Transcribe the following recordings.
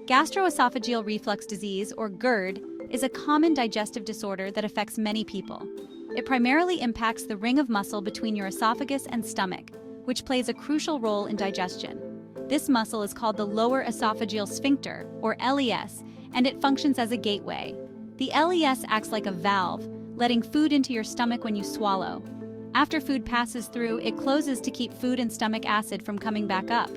Gastroesophageal reflux disease, or GERD, is a common digestive disorder that affects many people. It primarily impacts the ring of muscle between your esophagus and stomach, which plays a crucial role in digestion. This muscle is called the lower esophageal sphincter, or LES, and it functions as a gateway. The LES acts like a valve, letting food into your stomach when you swallow. After food passes through, it closes to keep food and stomach acid from coming back up.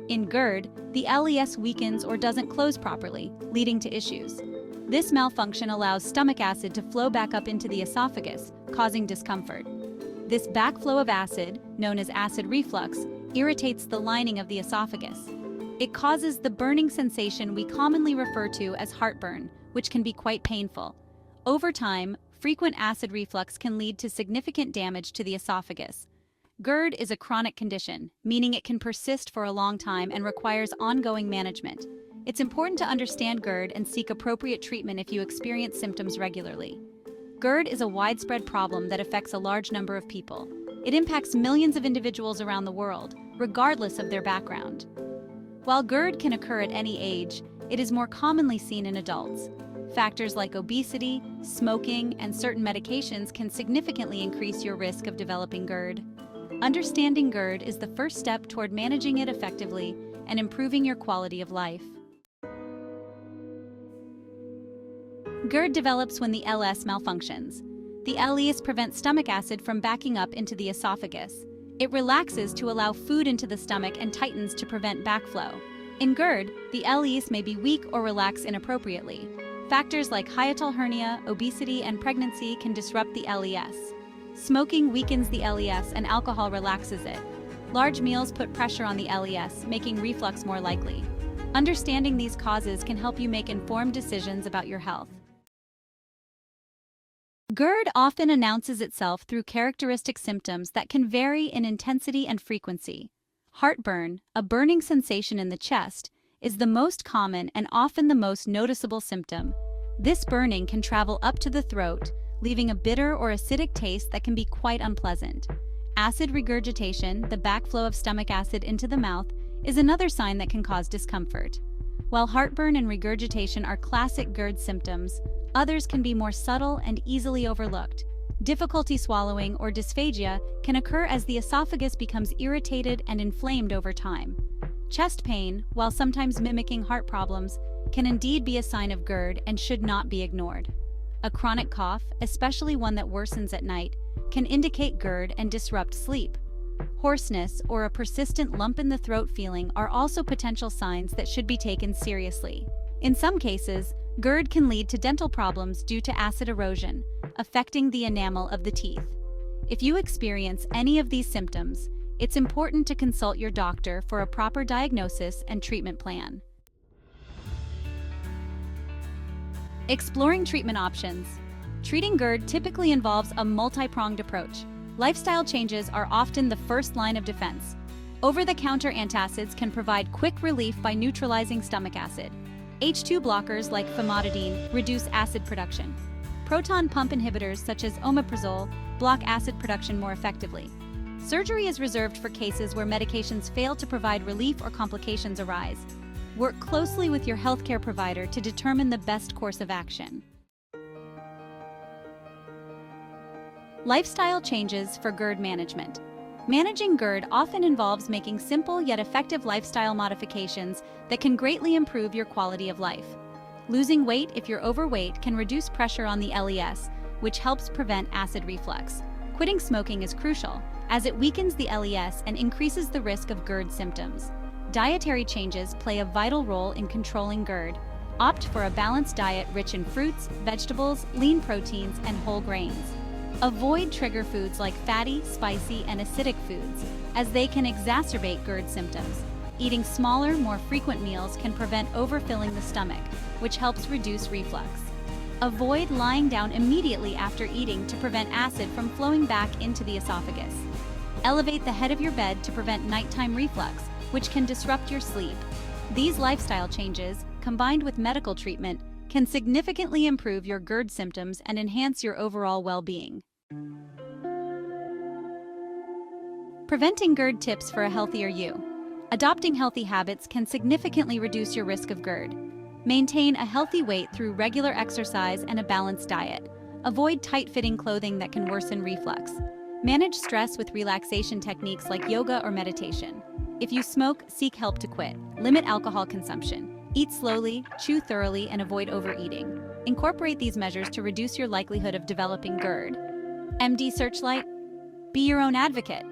In GERD, the LES weakens or doesn't close properly, leading to issues. This malfunction allows stomach acid to flow back up into the esophagus, causing discomfort. This backflow of acid, known as acid reflux, irritates the lining of the esophagus. It causes the burning sensation we commonly refer to as heartburn, which can be quite painful. Over time, frequent acid reflux can lead to significant damage to the esophagus. GERD is a chronic condition, meaning it can persist for a long time and requires ongoing management. It's important to understand GERD and seek appropriate treatment if you experience symptoms regularly. GERD is a widespread problem that affects a large number of people. It impacts millions of individuals around the world, regardless of their background. While GERD can occur at any age, it is more commonly seen in adults. Factors like obesity, smoking, and certain medications can significantly increase your risk of developing GERD. Understanding GERD is the first step toward managing it effectively and improving your quality of life. GERD develops when the LS malfunctions. The LES prevents stomach acid from backing up into the esophagus. It relaxes to allow food into the stomach and tightens to prevent backflow. In GERD, the LES may be weak or relax inappropriately. Factors like hiatal hernia, obesity, and pregnancy can disrupt the LES. Smoking weakens the LES and alcohol relaxes it. Large meals put pressure on the LES, making reflux more likely. Understanding these causes can help you make informed decisions about your health. GERD often announces itself through characteristic symptoms that can vary in intensity and frequency. Heartburn, a burning sensation in the chest, is the most common and often the most noticeable symptom. This burning can travel up to the throat, leaving a bitter or acidic taste that can be quite unpleasant. Acid regurgitation, the backflow of stomach acid into the mouth, is another sign that can cause discomfort. While heartburn and regurgitation are classic GERD symptoms, others can be more subtle and easily overlooked. Difficulty swallowing or dysphagia can occur as the esophagus becomes irritated and inflamed over time. Chest pain, while sometimes mimicking heart problems, can indeed be a sign of GERD and should not be ignored. A chronic cough, especially one that worsens at night, can indicate GERD and disrupt sleep. Hoarseness or a persistent lump in the throat feeling are also potential signs that should be taken seriously. In some cases, GERD can lead to dental problems due to acid erosion, affecting the enamel of the teeth. If you experience any of these symptoms, it's important to consult your doctor for a proper diagnosis and treatment plan. Exploring treatment options. Treating GERD typically involves a multi-pronged approach. Lifestyle changes are often the first line of defense. Over-the-counter antacids can provide quick relief by neutralizing stomach acid. H2 blockers like famotidine reduce acid production. Proton pump inhibitors such as omeprazole block acid production more effectively. Surgery is reserved for cases where medications fail to provide relief or complications arise. Work closely with your healthcare provider to determine the best course of action. Lifestyle changes for GERD management. Managing GERD often involves making simple yet effective lifestyle modifications that can greatly improve your quality of life. Losing weight if you're overweight can reduce pressure on the LES, which helps prevent acid reflux. Quitting smoking is crucial, as it weakens the LES and increases the risk of GERD symptoms. Dietary changes play a vital role in controlling GERD. Opt for a balanced diet rich in fruits, vegetables, lean proteins, and whole grains. Avoid trigger foods like fatty, spicy, and acidic foods, as they can exacerbate GERD symptoms. Eating smaller, more frequent meals can prevent overfilling the stomach, which helps reduce reflux. Avoid lying down immediately after eating to prevent acid from flowing back into the esophagus. Elevate the head of your bed to prevent nighttime reflux, which can disrupt your sleep. These lifestyle changes, combined with medical treatment, can significantly improve your GERD symptoms and enhance your overall well-being. Preventing GERD tips for a healthier you. Adopting healthy habits can significantly reduce your risk of GERD. Maintain a healthy weight through regular exercise and a balanced diet. Avoid tight-fitting clothing that can worsen reflux. Manage stress with relaxation techniques like yoga or meditation. If you smoke, seek help to quit. Limit alcohol consumption. Eat slowly, chew thoroughly, and avoid overeating. Incorporate these measures to reduce your likelihood of developing GERD. MD Searchlight? Be your own advocate.